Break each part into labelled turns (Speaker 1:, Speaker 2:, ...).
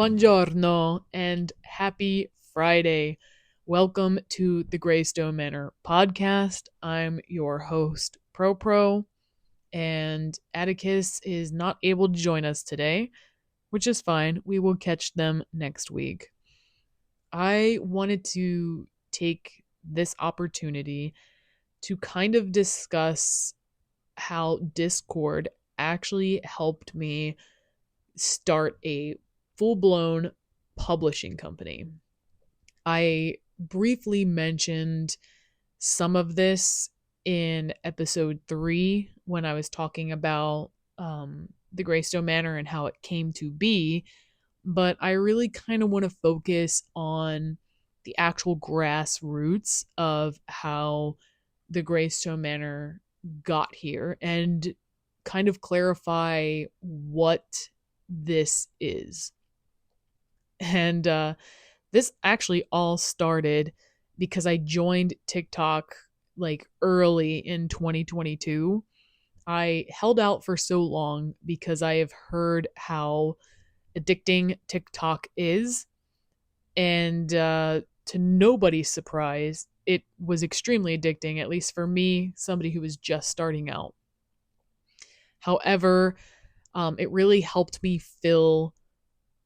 Speaker 1: buongiorno, and happy Friday. Welcome to the Greystone Manor podcast. I'm your host, ProPro, and Atticus is not able to join us today, which is fine. We will catch them next week. I wanted to take this opportunity to kind of discuss how Discord actually helped me start a full blown publishing company. I briefly mentioned some of this in episode 3 when I was talking about the Greystone Manor and how it came to be, but I really kind of want to focus on the actual grassroots of how the Greystone Manor got here and kind of clarify what this is. And this actually all started because I joined TikTok like early in 2022. I held out for so long because I have heard how addicting TikTok is. And to nobody's surprise, it was extremely addicting, at least for me, somebody who was just starting out. However, it really helped me fill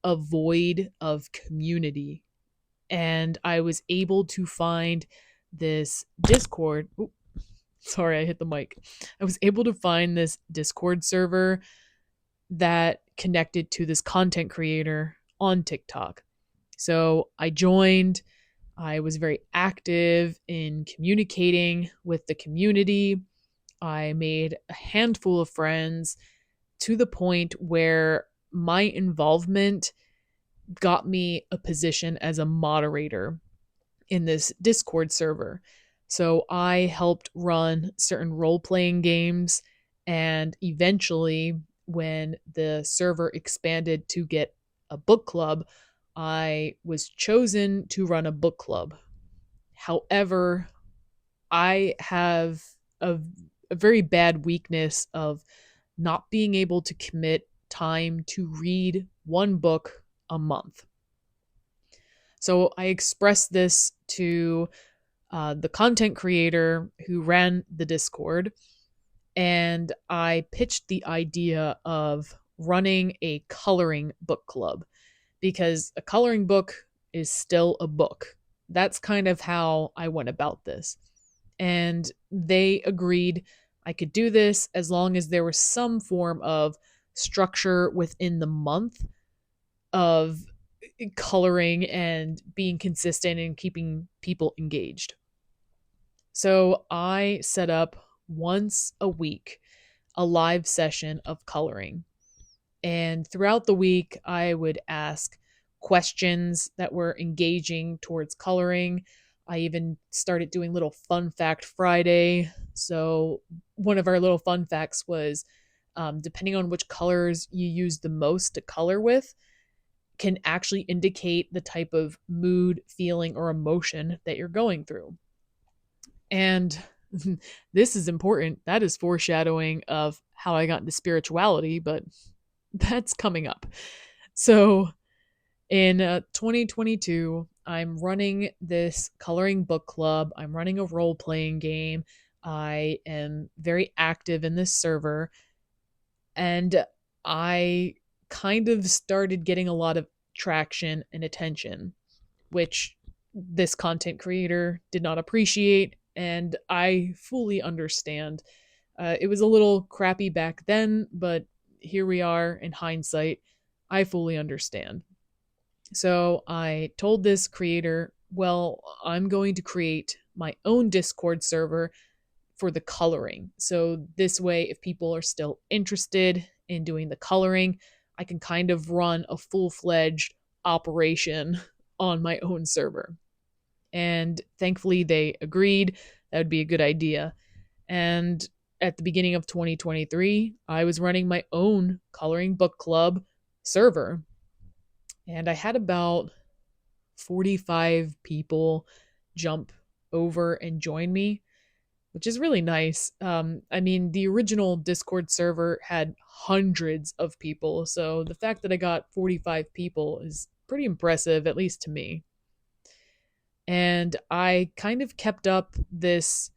Speaker 1: a void of community. And I was able to find this Discord. Ooh, sorry, I hit the mic. I was able to find this Discord server that connected to this content creator on TikTok. So I joined. I was very active in communicating with the community. I made a handful of friends to the point where my involvement got me a position as a moderator in this Discord server. So I helped run certain role playing games, and eventually, when the server expanded to get a book club, I was chosen to run a book club. However, I have a, a very bad weakness of not being able to commit time to read one book a month. So I expressed this to the content creator who ran the Discord, and I pitched the idea of running a coloring book club because a coloring book is still a book. That's kind of how I went about this. And they agreed I could do this as long as there was some form of structure within the month of coloring and being consistent and keeping people engaged. So I set up once a week a live session of coloring. And throughout the week, I would ask questions that were engaging towards coloring. I even started doing little fun fact Friday. So, one of our little fun facts was depending on which colors you use the most to color with, can actually indicate the type of mood, feeling, or emotion that you're going through. And this is important. That is foreshadowing of how I got into spirituality, but that's coming up. So in 2022, I'm running this coloring book club. I'm running a role playing game. I am very active in this server. And I kind of started getting a lot of traction and attention, which this content creator did not appreciate. And I fully understand. It was a little crappy back then, but here we are in hindsight. I fully understand. So I told this creator, well, I'm going to create my own Discord server for the coloring. So this way, if people are still interested in doing the coloring, I can kind of run a full fledged operation on my own server. And thankfully, they agreed that would be a good idea. And at the beginning of 2023, I was running my own coloring book club server. And I had about 45 people jump over and join me. which is really nice. I mean, the original Discord server had hundreds of people, so the fact that I got 45 people is pretty impressive, at least to me. And I kind of kept up this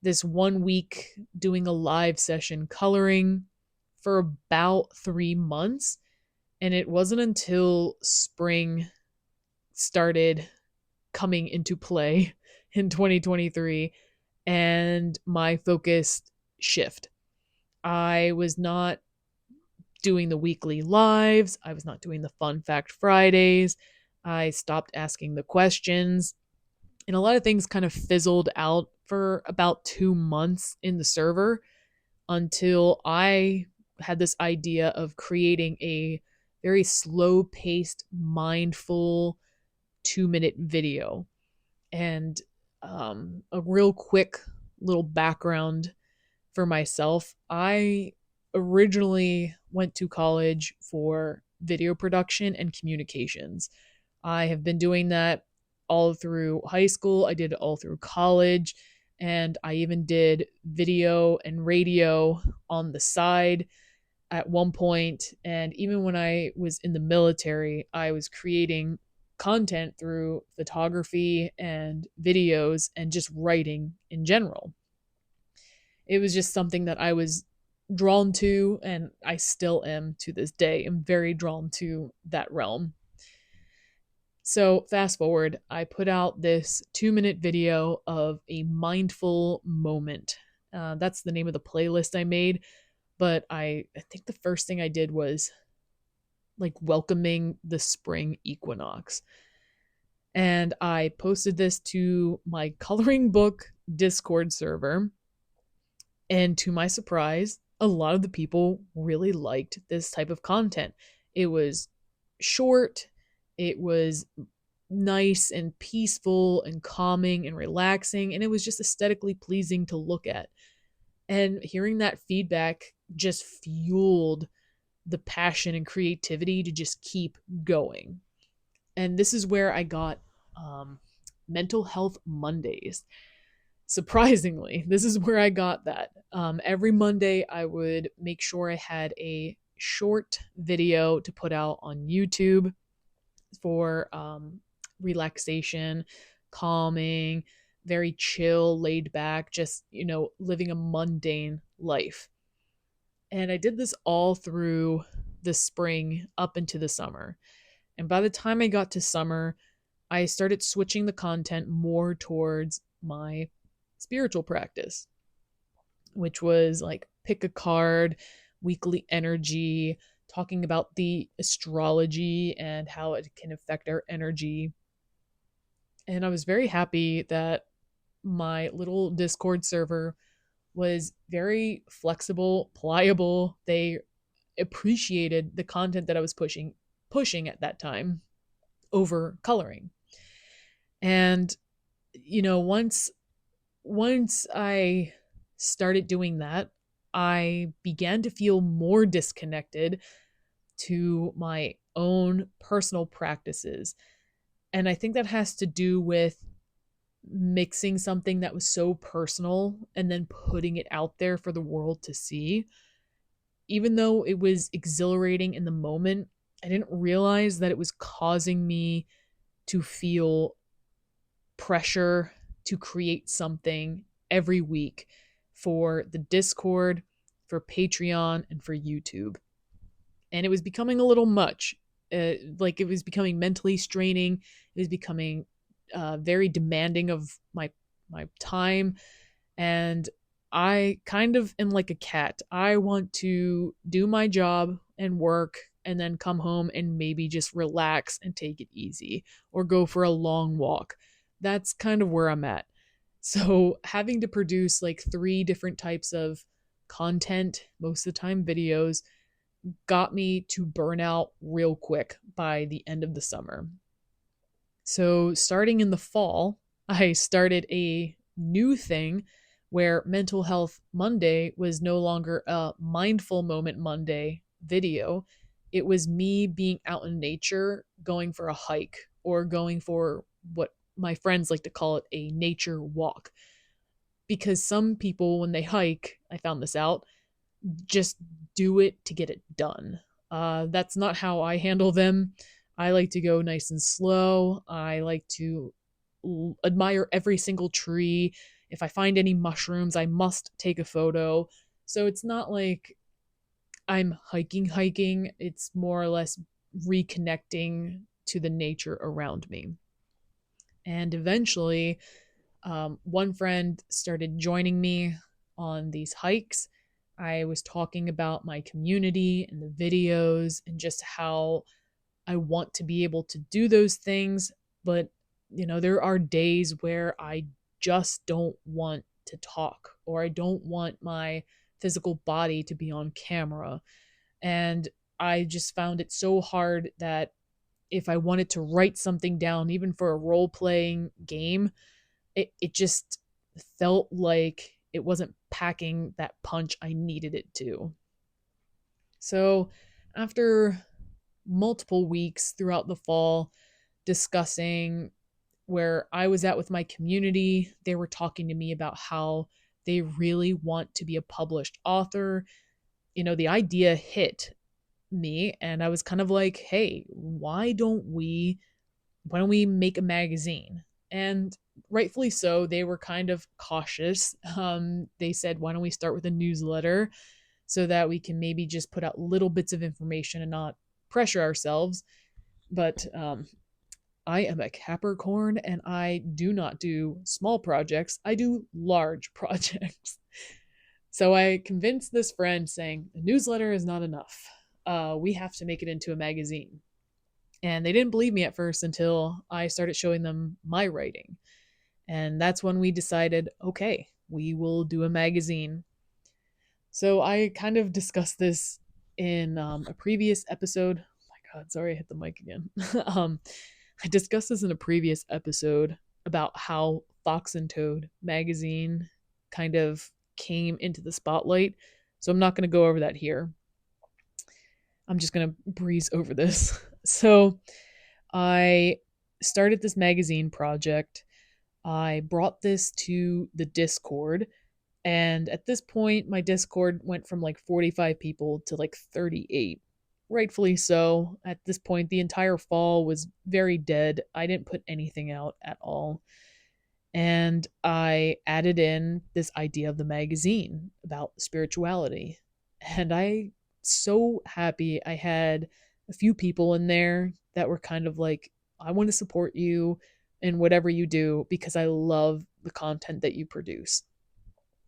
Speaker 1: 1 week doing a live session coloring for about 3 months. And it wasn't until spring started coming into play in 2023 and my focus shift. I was not doing the weekly lives, I was not doing the fun fact Fridays. I stopped asking the questions, and a lot of things kind of fizzled out for about 2 months in the server until I had this idea of creating a very slow paced, mindful 2-minute video. And a real quick little background for myself, I originally went to college for video production and communications. I have been doing that all through high school, I did it all through college, and I even did video and radio on the side at one point. And even when I was in the military, I was creating content through photography and videos and just writing in general. It was just something that I was drawn to, and I still am to this day. I'm very drawn to that realm. So, fast forward, I put out this 2-minute video of a mindful moment. That's the name of the playlist I made. But I think the first thing I did was like welcoming the spring equinox. And I posted this to my coloring book Discord server. And to my surprise, a lot of the people really liked this type of content. It was short, it was nice and peaceful and calming and relaxing, and it was just aesthetically pleasing to look at. And hearing that feedback just fueled the passion and creativity to just keep going. And this is where I got Mental Health Mondays. Surprisingly, this is where I got that. Every Monday, I would make sure I had a short video to put out on YouTube for relaxation, calming, very chill, laid back, just, living a mundane life. And I did this all through the spring up into the summer. And by the time I got to summer, I started switching the content more towards my spiritual practice, which was like pick a card, weekly energy, talking about the astrology and how it can affect our energy. And I was very happy that my little Discord server was very flexible, pliable. They appreciated the content that I was pushing at that time over coloring. And once I started doing that, I began to feel more disconnected to my own personal practices. And I think that has to do with mixing something that was so personal and then putting it out there for the world to see. Even though it was exhilarating in the moment, I didn't realize that it was causing me to feel pressure to create something every week for the Discord, for Patreon, and for YouTube. And it was becoming a little much. Like it was becoming mentally straining. It was becoming very demanding of my time. And I kind of am like a cat. I want to do my job and work and then come home and maybe just relax and take it easy or go for a long walk. That's kind of where I'm at. So, having to produce like 3 different types of content, most of the time videos, got me to burn out real quick by the end of the summer. So, starting in the fall, I started a new thing where Mental Health Monday was no longer a Mindful Moment Monday video. It was me being out in nature, going for a hike, or going for what my friends like to call it, a nature walk. because some people, when they hike, I found this out, just do it to get it done. That's not how I handle them. I like to go nice and slow. I like to admire every single tree. If I find any mushrooms, I must take a photo. So it's not like I'm hiking. It's more or less reconnecting to the nature around me. And eventually, one friend started joining me on these hikes. I was talking about my community and the videos and just how I want to be able to do those things. But, there are days where I just don't want to talk, or I don't want my physical body to be on camera. And I just found it so hard that if I wanted to write something down, even for a role playing game, it just felt like it wasn't packing that punch I needed it to. So, after multiple weeks throughout the fall discussing where I was at with my community, they were talking to me about how they really want to be a published author. The idea hit me, and I was kind of like, hey, why don't we make a magazine? And rightfully so, they were kind of cautious. They said, why don't we start with a newsletter so that we can maybe just put out little bits of information and not pressure ourselves. But I am a Capricorn and I do not do small projects, I do large projects. So I convinced this friend saying, a newsletter is not enough. We have to make it into a magazine. And they didn't believe me at first until I started showing them my writing. And that's when we decided, okay, we will do a magazine. So I kind of discussed this in a previous episode. Oh my God, sorry, I hit the mic again. I discussed this in a previous episode about how Fox and Toad magazine kind of came into the spotlight. So I'm not going to go over that here. I'm just going to breeze over this. So I started this magazine project. I brought this to the Discord. And at this point, my Discord went from like 45 people to like 38. Rightfully so. At this point, the entire fall was very dead. I didn't put anything out at all. And I added in this idea of the magazine about spirituality. And I so happy I had a few people in there that were kind of like, I want to support you in whatever you do because I love the content that you produce.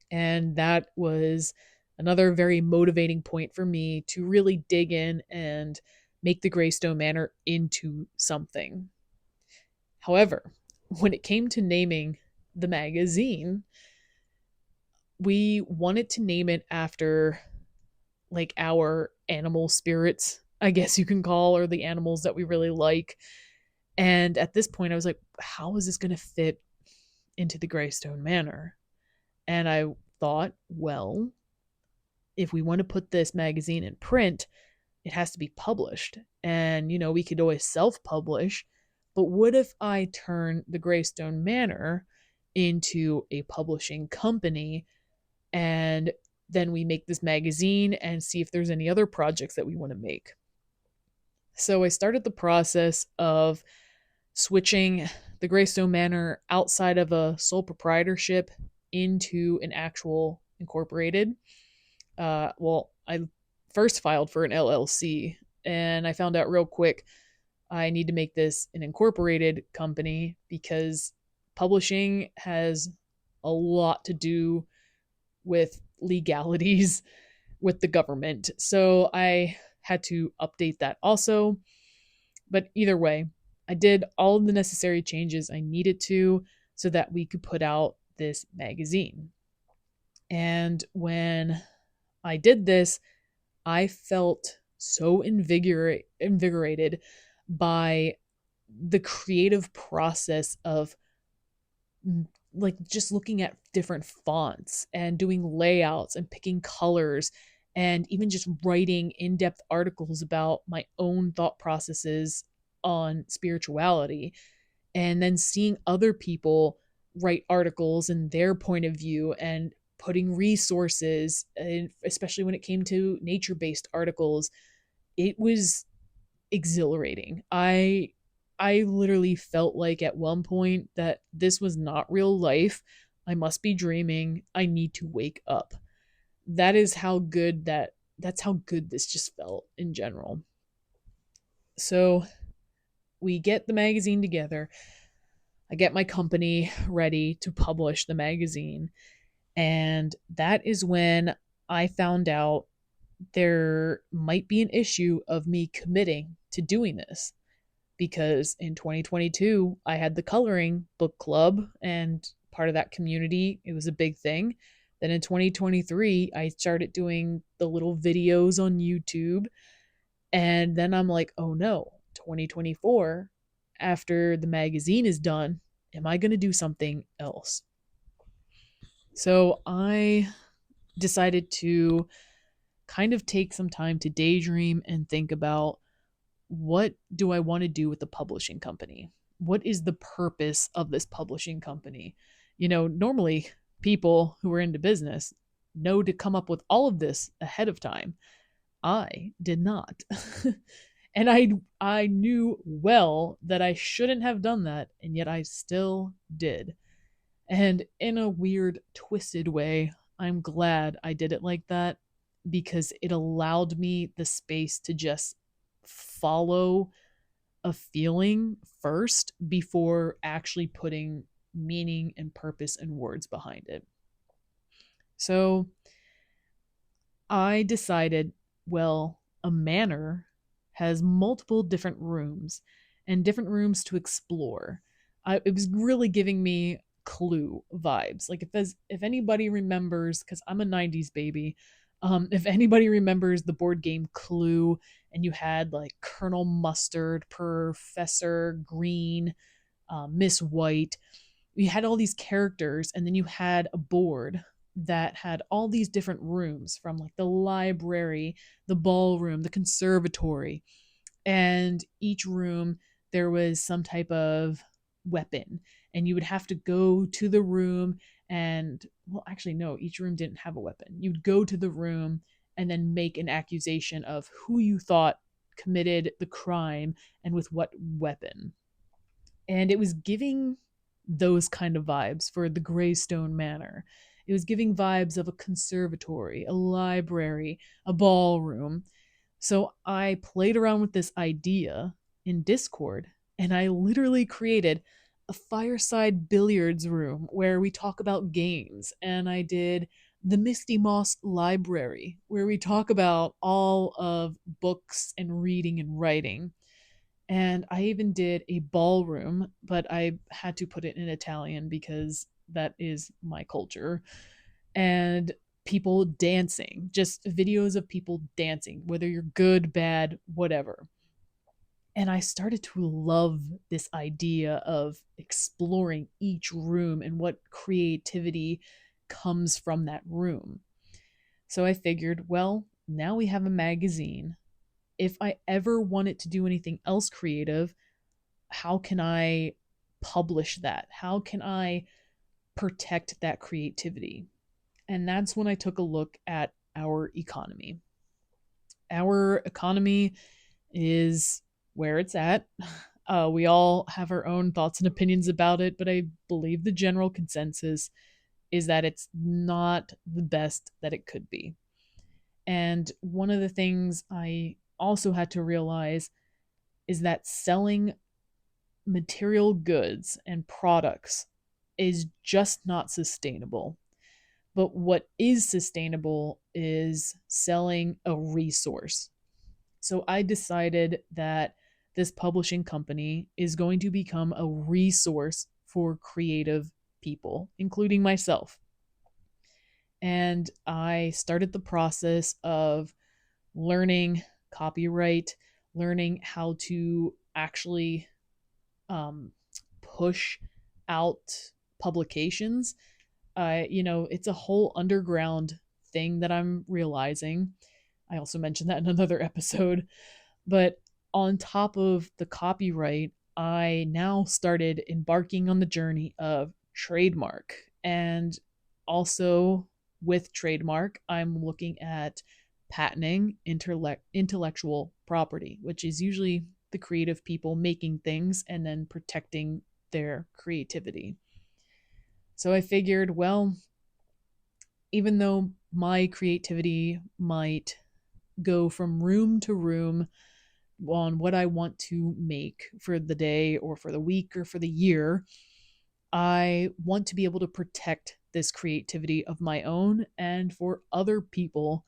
Speaker 1: And that was another very motivating point for me to really dig in and make the Greystone Manor into something. However, when it came to naming the magazine, we wanted to name it after like our animal spirits, I guess you can call, or the animals that we really like. And at this point, I was like, how is this going to fit into the Greystone Manor? And I thought, well, if we want to put this magazine in print, it has to be published. And, we could always self publish. But what if I turn the Greystone Manor into a publishing company and then we make this magazine and see if there's any other projects that we want to make? So I started the process of switching the Greystone Manor outside of a sole proprietorship into an actual incorporated. I first filed for an LLC and I found out real quick I need to make this an incorporated company because publishing has a lot to do with legalities with the government. So I had to update that also. But either way, I did all of the necessary changes I needed to so that we could put out this magazine. And when I did this, I felt so invigorated by the creative process of like just looking at different fonts and doing layouts and picking colors and even just writing in-depth articles about my own thought processes on spirituality, and then seeing other people write articles and their point of view and putting resources, and especially when it came to nature-based articles, it was exhilarating. I literally felt like at one point that this was not real life. I must be dreaming. I need to wake up. That's how good this just felt in general. So we get the magazine together. I get my company ready to publish the magazine. And that is when I found out there might be an issue of me committing to doing this. Because in 2022, I had the coloring book club, and part of that community, it was a big thing. Then in 2023, I started doing the little videos on YouTube. And then I'm like, oh no, 2024, after the magazine is done, am I going to do something else? So I decided to kind of take some time to daydream and think about, what do I want to do with the publishing company? What is the purpose of this publishing company? Normally people who are into business know to come up with all of this ahead of time. I did not. And I knew well that I shouldn't have done that, and yet I still did. And in a weird, twisted way, I'm glad I did it like that, because it allowed me the space to just follow a feeling first before actually putting meaning and purpose and words behind it. So I decided, well, a manor has multiple different rooms and different rooms to explore. It was really giving me Clue vibes. Like, if anybody remembers, because I'm a 90s baby, if anybody remembers the board game Clue, and you had like Colonel Mustard, Professor Green, Miss White, you had all these characters, and then you had a board that had all these different rooms, from like the library, the ballroom, the conservatory. And each room, there was some type of weapon, and you would have to go to the room. And, well, actually, no, each room didn't have a weapon. You'd go to the room and then make an accusation of who you thought committed the crime and with what weapon. And it was giving those kind of vibes for the Greystone Manor. It was giving vibes of a conservatory, a library, a ballroom. So I played around with this idea in Discord, and I literally created a fireside billiards room where we talk about games. And I did the Misty Moss Library, where we talk about all of books and reading and writing. And I even did a ballroom, but I had to put it in Italian because that is my culture. And people dancing, just videos of people dancing, whether you're good, bad, whatever. And I started to love this idea of exploring each room and what creativity comes from that room. So I figured, well, now we have a magazine. If I ever wanted to do anything else creative, how can I publish that? How can I protect that creativity? And that's when I took a look at our economy. Our economy is where it's at. We all have our own thoughts and opinions about it, but I believe the general consensus is that it's not the best that it could be. And one of the things I also had to realize is that selling material goods and products is just not sustainable. But what is sustainable is selling a resource. So I decided that this publishing company is going to become a resource for creative people, including myself. And I started the process of learning copyright, learning how to actually push out publications. It's a whole underground thing that I'm realizing. I also mentioned that in another episode. But on top of the copyright, I now started embarking on the journey of trademark. And also with trademark, I'm looking at patenting intellectual property, which is usually the creative people making things and then protecting their creativity. So I figured, well, even though my creativity might go from room to room on what I want to make for the day or for the week or for the year, I want to be able to protect this creativity of my own and for other people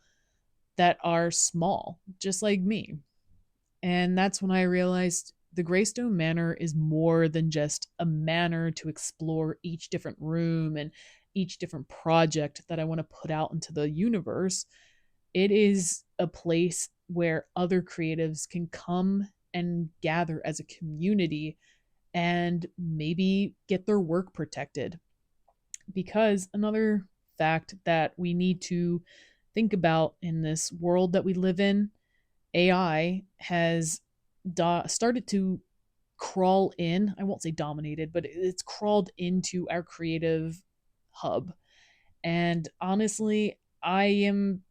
Speaker 1: that are small, just like me. And that's when I realized the Greystone Manor is more than just a manor to explore each different room and each different project that I want to put out into the universe. It is a place where other creatives can come and gather as a community and maybe get their work protected. Because another fact that we need to think about in this world that we live in, AI has started to crawl in. I won't say dominated, but it's crawled into our creative hub. And honestly, I am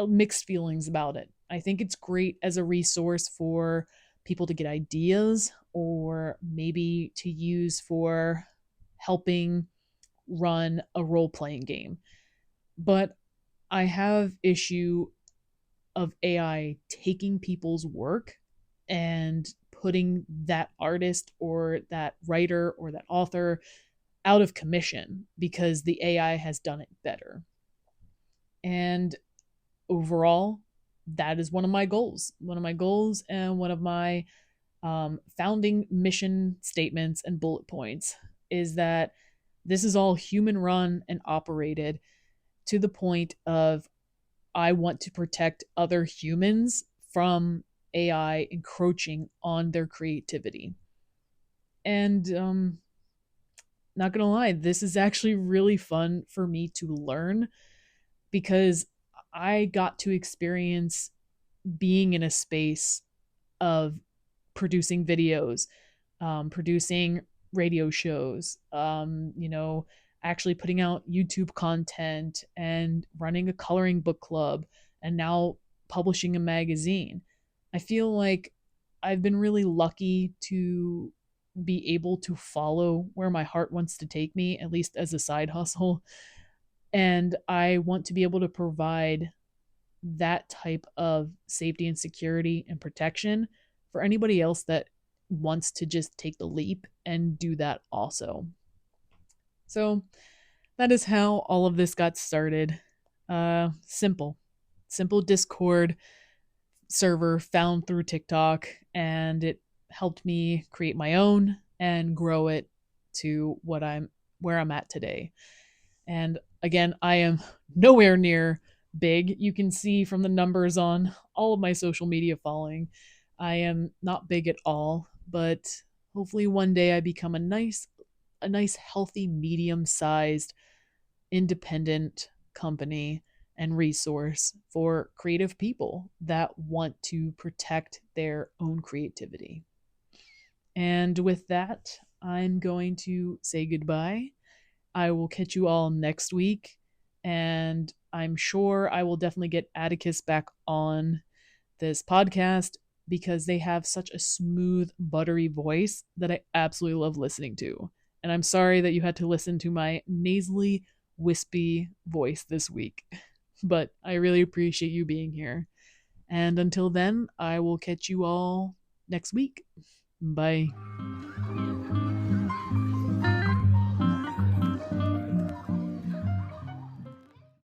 Speaker 1: mixed feelings about it. I think it's great as a resource for people to get ideas or maybe to use for helping run a role playing game. But I have issue of AI taking people's work and putting that artist or that writer or that author out of commission because the AI has done it better. And overall, that is one of my goals. One of my goals and one of my founding mission statements and bullet points is that this is all human run and operated to the point of I want to protect other humans from AI encroaching on their creativity. And not gonna lie, this is actually really fun for me to learn because I got to experience being in a space of producing videos, producing radio shows, actually putting out YouTube content and running a coloring book club and now publishing a magazine. I feel like I've been really lucky to be able to follow where my heart wants to take me, at least as a side hustle. And I want to be able to provide that type of safety and security and protection for anybody else that wants to just take the leap and do that also. So that is how all of this got started. Simple Discord server found through TikTok, and it helped me create my own and grow it to where I'm at today. And again, I am nowhere near big. You can see from the numbers on all of my social media following, I am not big at all, but hopefully one day I become a nice healthy medium-sized independent company and resource for creative people that want to protect their own creativity. And with that, I'm going to say goodbye. I will catch you all next week, and I'm sure I will definitely get Atticus back on this podcast because they have such a smooth, buttery voice that I absolutely love listening to. And I'm sorry that you had to listen to my nasally, wispy voice this week, but I really appreciate you being here. And until then, I will catch you all next week. Bye.